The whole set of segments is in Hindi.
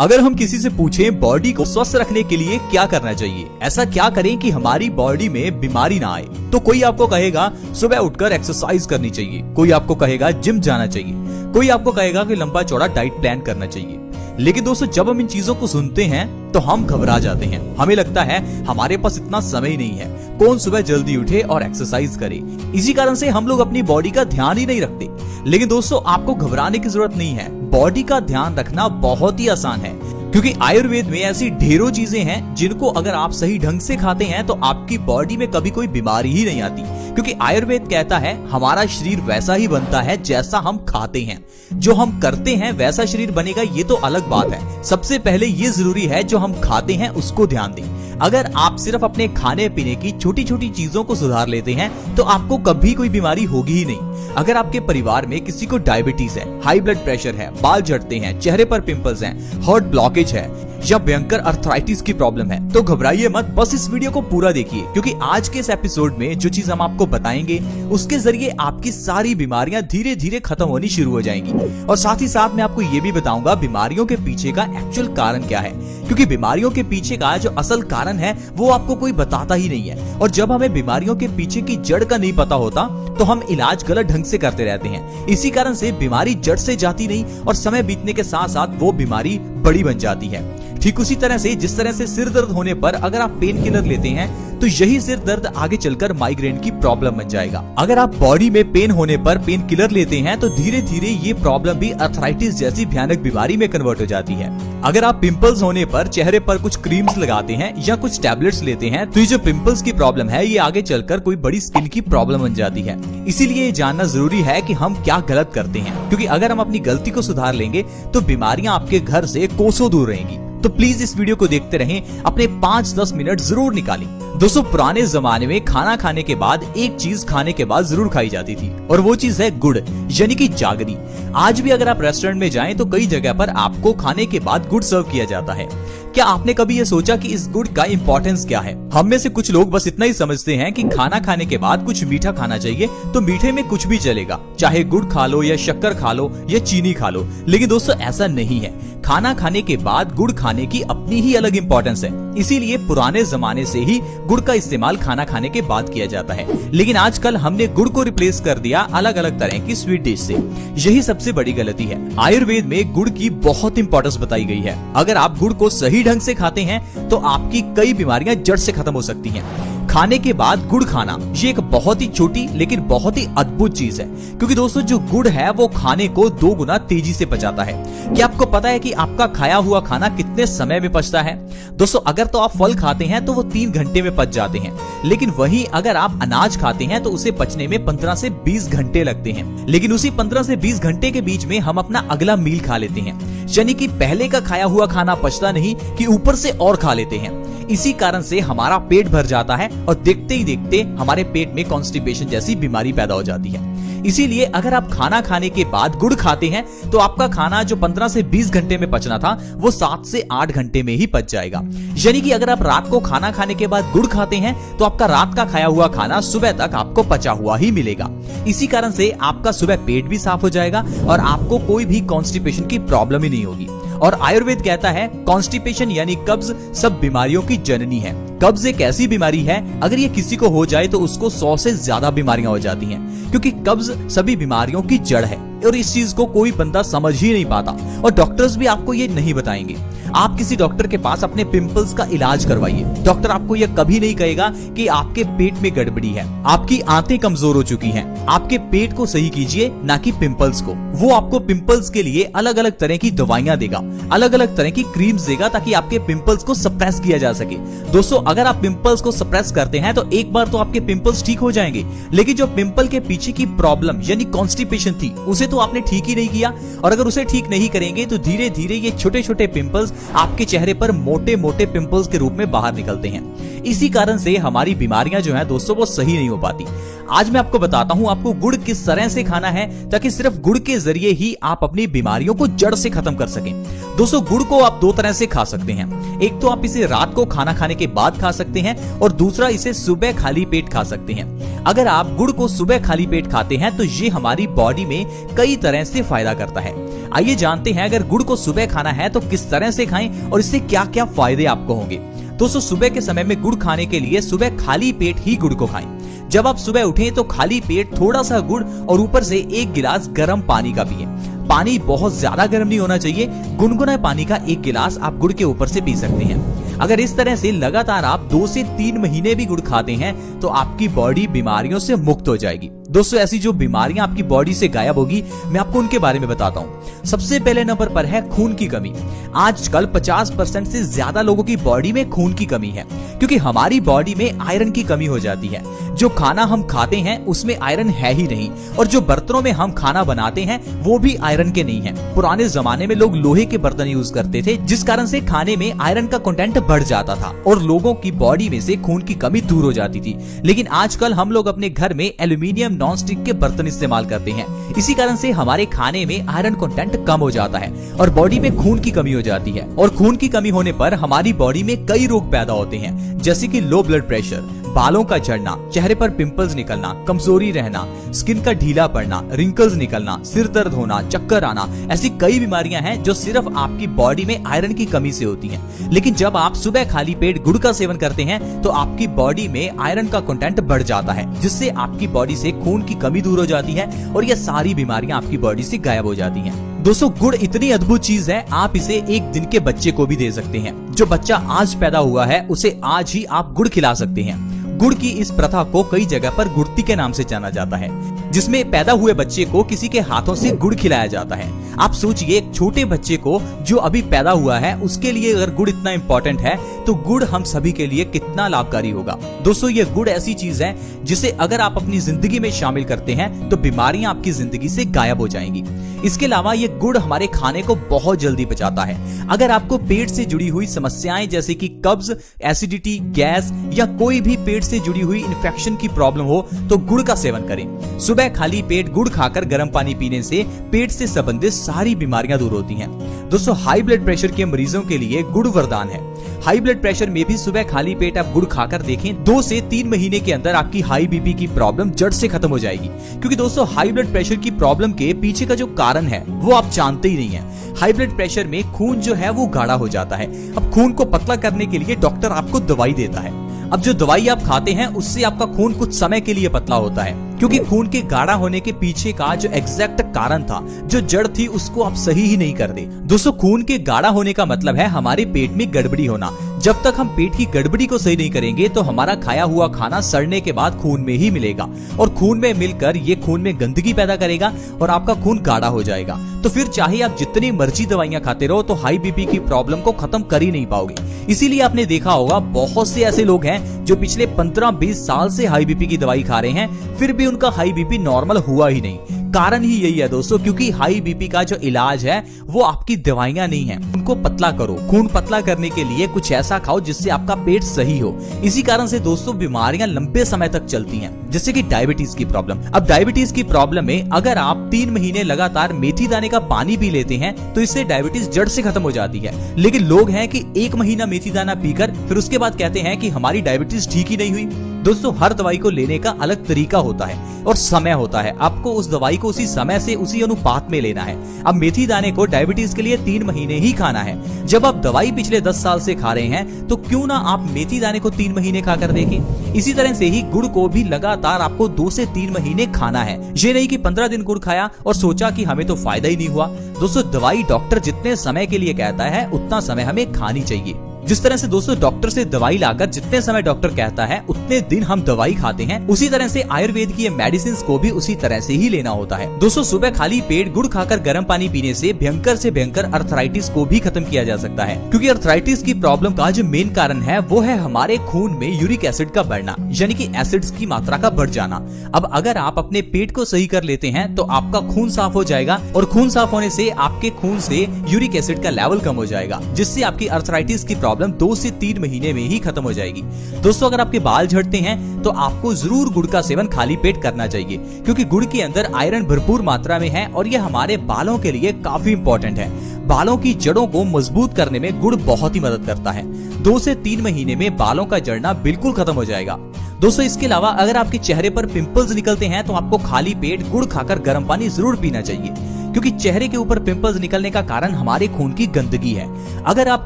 अगर हम किसी से पूछें बॉडी को स्वस्थ रखने के लिए क्या करना चाहिए, ऐसा क्या करें कि हमारी बॉडी में बीमारी ना आए, तो कोई आपको कहेगा सुबह उठकर एक्सरसाइज करनी चाहिए, कोई आपको कहेगा जिम जाना चाहिए, कोई आपको कहेगा कि लंबा चौड़ा डाइट प्लान करना चाहिए। लेकिन दोस्तों, जब हम इन चीजों को सुनते हैं तो हम घबरा जाते हैं। हमें लगता है हमारे पास इतना समय नहीं है, कौन सुबह जल्दी उठे और एक्सरसाइज करे। इसी कारण से हम लोग अपनी बॉडी का ध्यान ही नहीं रखते। लेकिन दोस्तों, आपको घबराने की जरूरत नहीं है। बॉडी का ध्यान रखना बहुत ही आसान है, क्योंकि आयुर्वेद में ऐसी ढेरों चीजें हैं जिनको अगर आप सही ढंग से खाते हैं तो आपकी बॉडी में कभी कोई बीमारी ही नहीं आती। क्योंकि आयुर्वेद कहता है हमारा शरीर वैसा ही बनता है जैसा हम खाते हैं। जो हम करते हैं वैसा शरीर बनेगा, ये तो अलग बात है। सबसे पहले ये जरूरी है जो हम खाते हैं उसको ध्यान दें। अगर आप सिर्फ अपने खाने पीने की छोटी छोटी चीजों को सुधार लेते हैं तो आपको कभी कोई बीमारी होगी ही नहीं। अगर आपके परिवार में किसी को डायबिटीज है, हाई ब्लड प्रेशर है, बाल झड़ते हैं, चेहरे पर पिंपल्स हैं, हार्ट ब्लॉकेज है या भयंकर अर्थराइटिस की प्रॉब्लम है, तो घबराइए मत, बस इस वीडियो को पूरा देखिए। क्योंकि आज के इस एपिसोड में जो चीज हम आपको बताएंगे उसके जरिए आपकी सारी बीमारियां धीरे धीरे खत्म होनी शुरू हो जाएंगी। और साथ ही साथ मैं आपको ये भी बताऊंगा बीमारियों के पीछे का एक्चुअल कारण क्या है। क्योंकि बीमारियों के पीछे का जो असल कारण है वो आपको कोई बताता ही नहीं है। और जब हमें बीमारियों के पीछे की जड़ का नहीं पता होता तो हम इलाज गलत ढंग से करते रहते हैं। इसी कारण से बीमारी जड़ से जाती नहीं और समय बीतने के साथ साथ वो बीमारी बड़ी बन जाती है। ठीक उसी तरह से जिस तरह से सिर दर्द होने पर अगर आप पेन किलर लेते हैं तो यही सिर दर्द आगे चलकर माइग्रेन की प्रॉब्लम बन जाएगा। अगर आप बॉडी में पेन होने पर पेन किलर लेते हैं तो धीरे धीरे ये प्रॉब्लम भी अर्थराइटिस जैसी भयानक बीमारी में कन्वर्ट हो जाती है। अगर आप पिंपल्स होने पर चेहरे पर कुछ क्रीम्स लगाते हैं या कुछ टैबलेट्स लेते हैं तो ये जो पिंपल्स की प्रॉब्लम है ये आगे चलकर कोई बड़ी स्किन की प्रॉब्लम बन जाती है। इसीलिए ये जानना जरूरी है कि हम क्या गलत करते हैं, क्योंकि अगर हम अपनी गलती को सुधार लेंगे तो बीमारियां आपके घर से कोसों दूर रहेंगी। तो प्लीज इस वीडियो को देखते रहें, अपने 5-10 मिनट जरूर निकालें। दोस्तों, पुराने जमाने में खाना खाने के बाद एक चीज खाने के बाद जरूर खाई जाती थी और वो चीज है गुड़, यानी कि जागरी। आज भी अगर आप रेस्टोरेंट में जाएं तो कई जगह पर आपको खाने के बाद गुड़ सर्व किया जाता है। क्या आपने कभी ये सोचा कि इस गुड़ का इंपॉर्टेंस क्या है? हम में से कुछ लोग बस इतना ही समझते हैं कि खाना खाने के बाद कुछ मीठा खाना चाहिए, तो मीठे में कुछ भी चलेगा, चाहे गुड़ खा लो या शक्कर खा लो या चीनी खा लो। लेकिन दोस्तों, ऐसा नहीं है। खाना खाने के बाद गुड़ खाने की अपनी ही अलग इंपॉर्टेंस है। इसीलिए पुराने जमाने से ही गुड़ का इस्तेमाल खाना खाने के बाद किया जाता है। लेकिन आजकल हमने गुड़ को रिप्लेस कर दिया अलग अलग तरह की स्वीट डिश से। यही सबसे बड़ी गलती है। आयुर्वेद में गुड़ की बहुत इंपॉर्टेंस बताई गई है। अगर आप गुड़ को सही ढंग से खाते हैं तो आपकी कई बीमारियां जड़ से खत्म हो सकती हैं। खाने के बाद गुड़ खाना ये एक बहुत ही छोटी लेकिन बहुत ही अद्भुत चीज है, क्योंकि दोस्तों जो गुड़ है वो खाने को 2 गुना तेजी से पचाता है। क्या आपको पता है कि आपका खाया हुआ खाना कितने समय में पचता है? दोस्तों, अगर तो आप फल खाते हैं तो वो 3 घंटे में पच जाते हैं, लेकिन वहीं अगर आप अनाज खाते हैं तो उसे पचने में 15 से 20 घंटे लगते हैं। लेकिन उसी 15 से 20 घंटे के बीच में हम अपना अगला मील खा लेते हैं, यानी कि पहले का खाया हुआ खाना पचता नहीं कि ऊपर से और खा लेते हैं। इसी कारण से हमारा पेट भर जाता है और देखते ही देखते हमारे पेट में कॉन्स्टिपेशन जैसी बीमारी पैदा हो जाती है। इसीलिए अगर आप खाना खाने के बाद गुड़ खाते हैं तो आपका खाना जो 15 से 20 घंटे में पचना था वो 7 से 8 घंटे में ही पच जाएगा। यानी कि अगर आप रात को खाना खाने के बाद गुड़ खाते हैं तो आपका रात का खाया हुआ खाना सुबह तक आपको पचा हुआ ही मिलेगा। इसी कारण से आपका सुबह पेट भी साफ हो जाएगा और आपको कोई भी कॉन्स्टिपेशन की प्रॉब्लम ही नहीं होगी। और आयुर्वेद कहता है कॉन्स्टिपेशन यानी कब्ज सब बीमारियों की जननी है। कब्ज एक ऐसी बीमारी है, अगर ये किसी को हो जाए तो उसको 100 से ज्यादा बीमारियां हो जाती हैं, क्योंकि कब्ज सभी बीमारियों की जड़ है। और इस चीज को कोई बंदा समझ ही नहीं पाता और डॉक्टर्स भी आपको ये नहीं बताएंगे। आप किसी डॉक्टर के पास अपने पिंपल्स का इलाज करवाइए, डॉक्टर आपको यह कभी नहीं कहेगा कि आपके पेट में गड़बड़ी है, आपकी आंतें कमजोर हो चुकी हैं। आपके पेट को सही कीजिए, ना कि पिंपल्स को। वो आपको पिंपल्स के लिए अलग अलग तरह की दवाइयां देगा, अलग अलग तरह की क्रीम्स देगा, ताकि आपके पिंपल्स को सप्रेस किया जा सके। दोस्तों, अगर आप पिंपल्स को सप्रेस करते हैं तो एक बार तो आपके पिंपल्स ठीक हो जाएंगे, लेकिन जो पिंपल के पीछे की प्रॉब्लम यानी कॉन्स्टिपेशन थी उसे तो आपने ठीक ही नहीं किया। और अगर उसे ठीक नहीं करेंगे तो धीरे धीरे ये छोटे छोटे पिंपल्स आपके चेहरे पर मोटे मोटे पिंपल्स के रूप में बाहर निकलते हैं। इसी कारण से हमारी बीमारियां जो हैं दोस्तों वो सही नहीं हो पाती। आज मैं आपको बताता हूं आपको गुड़ किस तरह से खाना है ताकि सिर्फ गुड़ के जरिए ही आप अपनी बीमारियों को जड़ से खत्म कर सकें। दोस्तों, गुड़ को आप 2 तरह से खा सकते हैं। एक तो आप इसे रात को खाना खाने के बाद खा सकते हैं और दूसरा इसे सुबह खाली पेट खा सकते हैं। अगर आप गुड़ को सुबह खाली पेट खाते हैं तो ये हमारी बॉडी में कई तरह से फायदा करता है। आइए जानते हैं अगर गुड़ को सुबह खाना है तो किस तरह से खाएं और इससे क्या क्या फायदे आपको होंगे। दोस्तों सुबह के समय में गुड़ खाने के लिए सुबह खाली पेट ही गुड़ को खाएं। जब आप सुबह उठें तो खाली पेट थोड़ा सा गुड़ और ऊपर से 1 गिलास गर्म पानी का पिएं। पानी बहुत ज्यादा गर्म नहीं होना चाहिए, गुनगुना पानी का 1 गिलास आप गुड़ के ऊपर से पी सकते हैं। अगर इस तरह से लगातार आप 2 से 3 महीने भी गुड़ खाते हैं तो आपकी बॉडी बीमारियों से मुक्त हो जाएगी। दोस्तों ऐसी जो बीमारियां आपकी बॉडी से गायब होगी मैं आपको उनके बारे में बताता हूं। सबसे पहले नंबर पर है खून की कमी। आजकल 50% से ज्यादा लोगों की बॉडी में खून की कमी है क्योंकि हमारी बॉडी में आयरन की कमी हो जाती है। जो खाना हम खाते हैं उसमें आयरन है ही नहीं और जो बर्तनों में हम खाना बनाते हैं वो भी आयरन के नहीं है। पुराने जमाने में लोग लोहे के बर्तन यूज करते थे जिस कारण से खाने में आयरन का कंटेंट बढ़ जाता था और लोगों की बॉडी में से खून की कमी दूर हो जाती थी। लेकिन आजकल हम लोग अपने घर में एल्यूमिनियम नॉन स्टिक के बर्तन इस्तेमाल करते हैं। इसी कारण से हमारे खाने में आयरन कंटेंट कम हो जाता है और बॉडी में खून की कमी हो जाती है। और खून की कमी होने पर हमारी बॉडी में कई रोग पैदा होते हैं जैसे कि लो ब्लड प्रेशर, बालों का झड़ना, चेहरे पर पिंपल्स निकलना, कमजोरी रहना, स्किन का ढीला पड़ना, रिंकल्स निकलना, सिर दर्द होना, चक्कर आना। ऐसी कई बीमारियां हैं जो सिर्फ आपकी बॉडी में आयरन की कमी से होती हैं। लेकिन जब आप सुबह खाली पेट गुड़ का सेवन करते हैं तो आपकी बॉडी में आयरन का कंटेंट बढ़ जाता है जिससे आपकी बॉडी से खून की कमी दूर हो जाती है और ये सारी बीमारियां आपकी बॉडी से गायब हो जाती हैं। दोस्तों गुड़ इतनी अद्भुत चीज है, आप इसे 1 दिन के बच्चे को भी दे सकते हैं। जो बच्चा आज पैदा हुआ है उसे आज ही आप गुड़ खिला सकते हैं। गुड़ की इस प्रथा को कई जगह पर गुड़ती के नाम से जाना जाता है जिसमें पैदा हुए बच्चे को किसी के हाथों से गुड़ खिलाया जाता है। आप सोचिए एक छोटे बच्चे को जो अभी पैदा हुआ है उसके लिए अगर गुड़ इतना इम्पोर्टेंट है तो गुड़ हम सभी के लिए कितना लाभकारी होगा। दोस्तों ये गुड़ ऐसी चीज है जिसे अगर आप अपनी जिंदगी में शामिल करते हैं तो बीमारियां आपकी जिंदगी से गायब हो जाएंगी। इसके अलावा ये गुड़ हमारे खाने को बहुत जल्दी पचाता है। अगर आपको पेट से जुड़ी हुई समस्याएं जैसे कि कब्ज, एसिडिटी, गैस या कोई भी पेट से जुड़ी हुई इन्फेक्शन की प्रॉब्लम हो तो गुड़ का सेवन करें। सुबह खाली पेट गुड़ खाकर गर्म पानी पीने से पेट से संबंधित सारी बीमारियां दूर होती हैं। दोस्तों हाई ब्लड प्रेशर के मरीजों के लिए गुड़ वरदान है। हाई ब्लड प्रेशर में भी सुबह खाली पेट आप गुड़ खाकर देखें, 2 से 3 महीने के अंदर आपकी हाई बीपी की प्रॉब्लम जड़ से खत्म हो जाएगी। क्योंकि दोस्तों हाई ब्लड प्रेशर की प्रॉब्लम के पीछे का जो कारण है वो आप जानते ही नहीं है। हाई ब्लड प्रेशर में खून जो है वो गाढ़ा हो जाता है। अब खून को पतला करने के लिए डॉक्टर आपको दवाई देता है। अब जो दवाई आप खाते हैं उससे आपका खून कुछ समय के लिए पतला होता है क्योंकि खून के गाढ़ा होने के पीछे का जो एग्जैक्ट कारण था, जो जड़ थी, उसको आप सही ही नहीं करते। दोस्तों खून के गाढ़ा होने का मतलब है हमारे पेट में गड़बड़ी होना। जब तक हम पेट की गड़बड़ी को सही नहीं करेंगे तो हमारा खाया हुआ खाना सड़ने के बाद खून में ही मिलेगा और खून में मिलकर ये खून में गंदगी पैदा करेगा और आपका खून गाढ़ा हो जाएगा। तो फिर चाहे आप जितनी मर्जी दवाइयां खाते रहो तो हाई बीपी की प्रॉब्लम को खत्म कर ही नहीं पाओगे। इसीलिए आपने देखा होगा बहुत से ऐसे लोग हैं जो पिछले 15-20 साल से हाई बीपी की दवाई खा रहे हैं फिर भी उनका हाई बीपी नॉर्मल हुआ ही नहीं। कारण ही यही है दोस्तों, क्योंकि हाई बीपी का जो इलाज है वो आपकी दवाइयां नहीं है। उनको पतला करो। खून पतला करने के लिए कुछ ऐसा खाओ जिससे आपका पेट सही हो। इसी कारण से दोस्तों बीमारियां लंबे समय तक चलती हैं, जैसे कि डायबिटीज की प्रॉब्लम। अब डायबिटीज की प्रॉब्लम में अगर आप 3 महीने लगातार मेथी दाने का पानी पी लेते हैं तो इससे डायबिटीज जड़ से खत्म हो जाती है। लेकिन लोग हैं कि 1 महीना मेथी दाना पीकर फिर उसके बाद कहते हैं कि हमारी डायबिटीज ठीक ही नहीं हुई। दोस्तों हर दवाई को लेने का अलग तरीका होता है और समय होता है। आपको उस दवाई को उसी समय से उसी अनुपात में लेना है। अब मेथी दाने को डायबिटीज के लिए 3 महीने ही खाना है। जब आप दवाई पिछले 10 साल से खा रहे हैं तो क्यों ना आप मेथी दाने को 3 महीने खाकर देखें। इसी तरह से ही गुड़ को भी लगातार आपको 2 से 3 महीने खाना है। ये नहीं कि 15 दिन गुड़ खाया और सोचा कि हमें तो फायदा ही नहीं हुआ। दोस्तों दवाई डॉक्टर जितने समय के लिए कहता है उतना समय हमें खानी चाहिए। जिस तरह से दोस्तों डॉक्टर से दवाई लाकर जितने समय डॉक्टर कहता है उतने दिन हम दवाई खाते हैं, उसी तरह से आयुर्वेद की मेडिसिन को भी उसी तरह से ही लेना होता है। दोस्तों सुबह खाली पेट गुड़ खाकर गर्म पानी पीने से भयंकर से भयंकर अर्थराइटिस को भी खत्म किया जा सकता है। क्योंकि अर्थराइटिस की प्रॉब्लम का जो मेन कारण है वो है हमारे खून में यूरिक एसिड का बढ़ना, यानी कि एसिड्स की मात्रा का बढ़ जाना। अब अगर आप अपने पेट को सही कर लेते हैं तो आपका खून साफ हो जाएगा और खून साफ होने से आपके खून से यूरिक एसिड का लेवल कम हो जाएगा, जिससे आपकी अर्थराइटिस की प्रॉब्लम 2 से 3 महीने में ही खत्म हो जाएगी। दोस्तों अगर आपके बाल झड़ते हैं तो आपको जरूर गुड़ का सेवन खाली पेट करना चाहिए, क्योंकि गुड़ के अंदर आयरन भरपूर मात्रा में है और यह हमारे बालों के लिए काफी इंपॉर्टेंट है। बालों की जड़ों को मजबूत करने में गुड़ बहुत ही मदद करता है। 2 से 3 महीने में बालों का झड़ना बिल्कुल खत्म हो जाएगा। दोस्तों इसके अलावा अगर आपके चेहरे पर पिंपल्स निकलते हैं तो आपको खाली पेट गुड़ खाकर गर्म पानी जरूर पीना चाहिए, क्योंकि चेहरे के ऊपर पिंपल्स निकलने का कारण हमारे खून की गंदगी है। अगर आप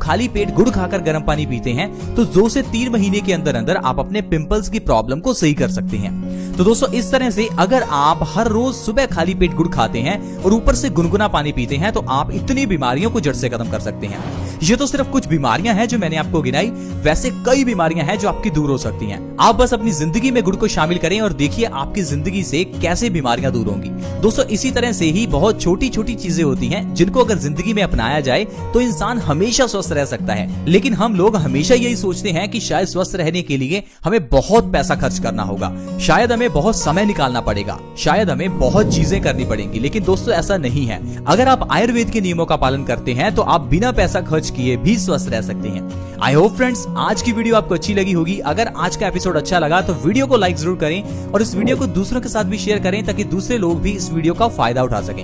खाली पेट गुड़ खाकर गर्म पानी पीते हैं तो 2 से 3 महीने के अंदर अंदर आप अपने पिंपल्स की प्रॉब्लम को सही कर सकते हैं। तो दोस्तों इस तरह से अगर आप हर रोज सुबह खाली पेट गुड़ खाते हैं और ऊपर से गुनगुना पानी पीते हैं तो आप इतनी बीमारियों को जड़ से खत्म कर सकते हैं। ये तो सिर्फ कुछ बीमारियां हैं जो मैंने आपको गिनाई, वैसे कई बीमारियां हैं जो आपकी दूर हो सकती हैं। आप बस अपनी जिंदगी में गुड़ को शामिल करें और देखिए आपकी जिंदगी से कैसे बीमारियां दूर होंगी। दोस्तों इसी तरह से ही बहुत छोटी छोटी चीजें होती हैं जिनको अगर जिंदगी में अपनाया जाए तो इंसान हमेशा स्वस्थ रह सकता है। लेकिन हम लोग हमेशा यही सोचते हैं कि शायद स्वस्थ रहने के लिए हमें बहुत पैसा खर्च करना होगा, शायद हमें बहुत समय निकालना पड़ेगा, शायद हमें बहुत चीजें करनी पड़ेंगी। लेकिन दोस्तों ऐसा नहीं है। अगर आप आयुर्वेद के नियमों का पालन करते हैं तो आप बिना पैसा खर्च किए भी स्वस्थ रह सकते हैं। आई होप फ्रेंड्स आज की वीडियो आपको अच्छी लगी होगी। अगर आज का एपिसोड अच्छा लगा तो वीडियो को लाइक जरूर करें और इस वीडियो को दूसरों के साथ भी शेयर करें ताकि दूसरे लोग भी इस वीडियो का फायदा उठा सकें।